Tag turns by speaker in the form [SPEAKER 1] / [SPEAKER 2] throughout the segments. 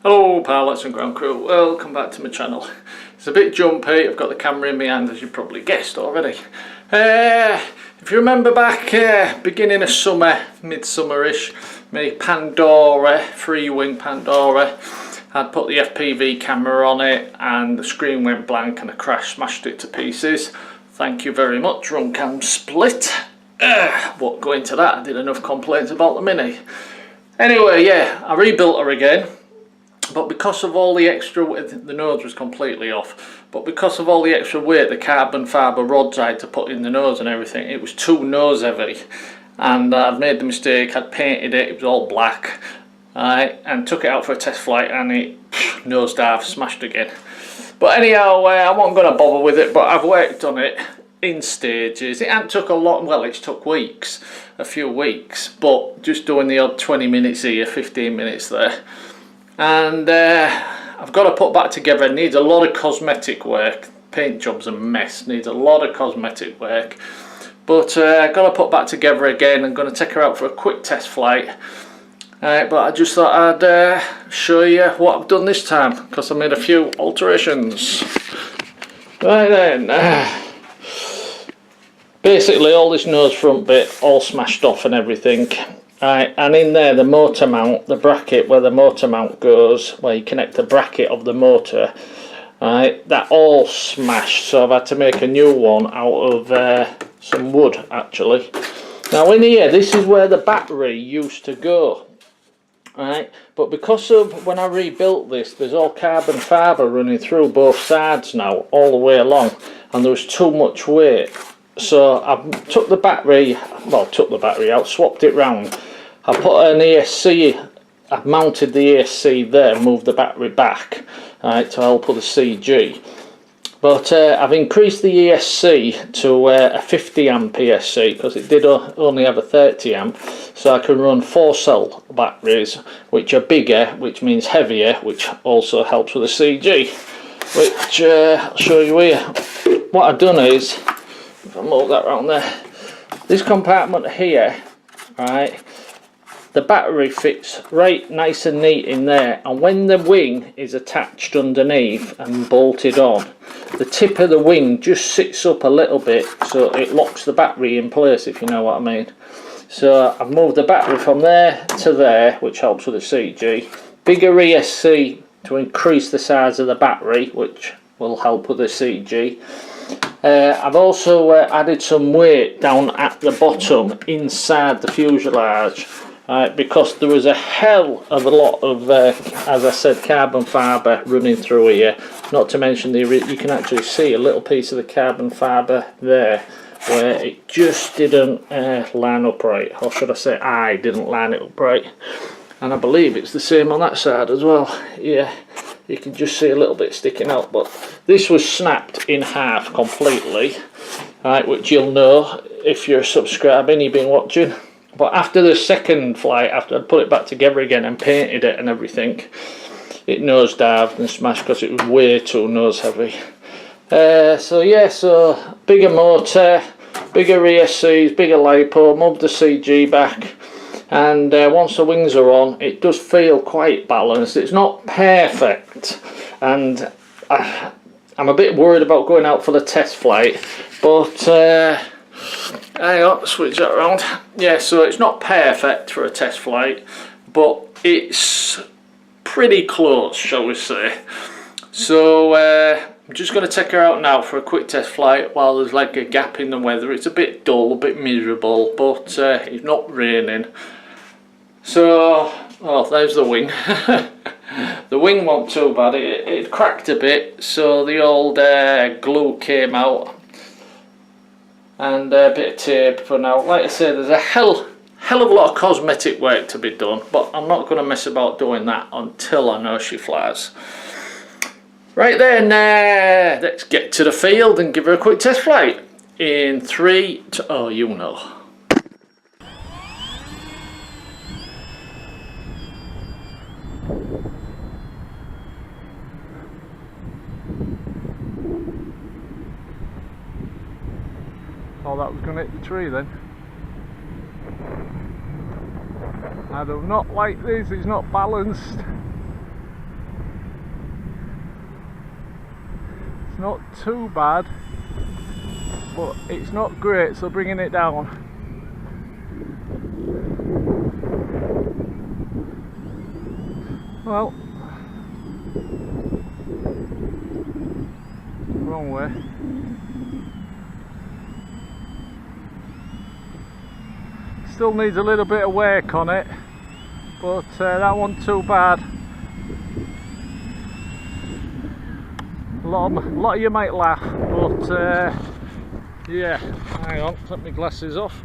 [SPEAKER 1] Hello pilots and ground crew, welcome back to my channel. It's a bit jumpy, I've got the camera in my hand as you probably guessed already. If you remember back beginning of summer, midsummer-ish, my Pandora, Freewing Pandora, I'd put the FPV camera on it and the screen went blank and I smashed it to pieces. Thank you very much, run cam split. Won't go into that, I did enough complaints about the Mini. Anyway, yeah, I rebuilt her again. But because of all the extra weight, the nose was completely off, but because of all the extra weight, the carbon fibre rods I had to put in the nose and everything, it was too nose heavy. And I'd made the mistake, I'd painted it, it was all black, and took it out for a test flight and it nosedive, smashed again. But anyhow, I wasn't going to bother with it, but I've worked on it in stages. It hadn't took a lot, well it's took weeks, a few weeks, but just doing the odd 20 minutes here, 15 minutes there. And I've got to put back together. It needs a lot of cosmetic work. Paint job's a mess, needs a lot of cosmetic work, but I've got to put back together again. I'm going to take her out for a quick test flight, but I just thought I'd show you what I've done this time, because I made a few alterations. Right then, basically all this nose front bit all smashed off and everything. And in there the motor mount, the bracket where the motor mount goes, where you connect the bracket of the motor, that all smashed, so I've had to make a new one out of some wood actually. Now in here, this is where the battery used to go, but because of when I rebuilt this, there's all carbon fibre running through both sides now, all the way along, and there was too much weight. So I took the battery out, swapped it round. I put an ESC, I mounted the ESC there, moved the battery back, to help with the CG. But I've increased the ESC to a 50 amp ESC, because it did only have a 30 amp, so I can run 4 cell batteries, which are bigger, which means heavier, which also helps with the CG. Which I'll show you here. What I've done is, if I move that around there, this compartment here, the battery fits right nice and neat in there, and when the wing is attached underneath and bolted on, the tip of the wing just sits up a little bit so it locks the battery in place, if you know what I mean. So I've moved the battery from there to there, which helps with the CG. Bigger ESC to increase the size of the battery, which will help with the CG. I've also added some weight down at the bottom inside the fuselage, because there was a hell of a lot of, as I said, carbon fibre running through here. Not to mention you can actually see a little piece of the carbon fibre there where it just didn't line up right, or should I say I didn't line it up right. And I believe it's the same on that side as well. Yeah, you can just see a little bit sticking out, but this was snapped in half completely, which you'll know if you're subscribing, you've been watching. But after the second flight, after I'd put it back together again and painted it and everything, it nosedived and smashed because it was way too nose heavy. So yeah, so bigger motor, bigger ESCs, bigger LiPo, moved the CG back. And once the wings are on, it does feel quite balanced. It's not perfect, and I'm a bit worried about going out for the test flight, but hang on, switch that around. Yeah, so it's not perfect for a test flight, but it's pretty close, shall we say. So I'm just going to take her out now for a quick test flight while there's like a gap in the weather. It's a bit dull, a bit miserable, but it's not raining. So, oh, there's the wing. The wing wasn't too bad, it cracked a bit, so the old glue came out, and a bit of tape for now. Like I said, there's a hell of a lot of cosmetic work to be done, but I'm not going to mess about doing that until I know she flies. Right then, let's get to the field and give her a quick test flight. In 3, 2, oh, you know. Oh, that was going to hit the tree then. I do not like this, it's not balanced. It's not too bad, but it's not great, so bringing it down. Well, wrong way. Still needs a little bit of work on it, but that wasn't too bad. A lot of you might laugh, but yeah, hang on, take my glasses off.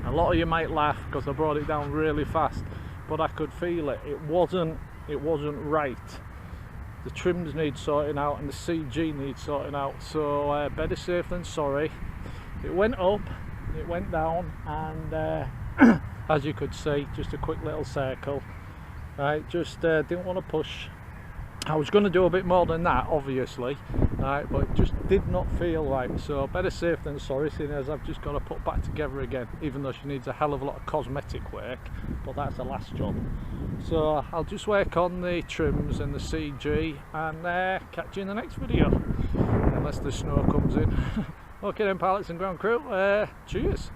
[SPEAKER 1] A lot of you might laugh because I brought it down really fast, but I could feel it. It wasn't right. The trims need sorting out and the CG needs sorting out, so better safe than sorry. It went up, it went down, and as you could see, just a quick little circle. Right, just didn't want to push. I was going to do a bit more than that, obviously, right, but it just did not feel right. So better safe than sorry, seeing as I've just got to put back together again, even though she needs a hell of a lot of cosmetic work, but that's the last job. So I'll just work on the trims and the CG, and catch you in the next video, unless the snow comes in. Okay then, pilots and ground crew, cheers.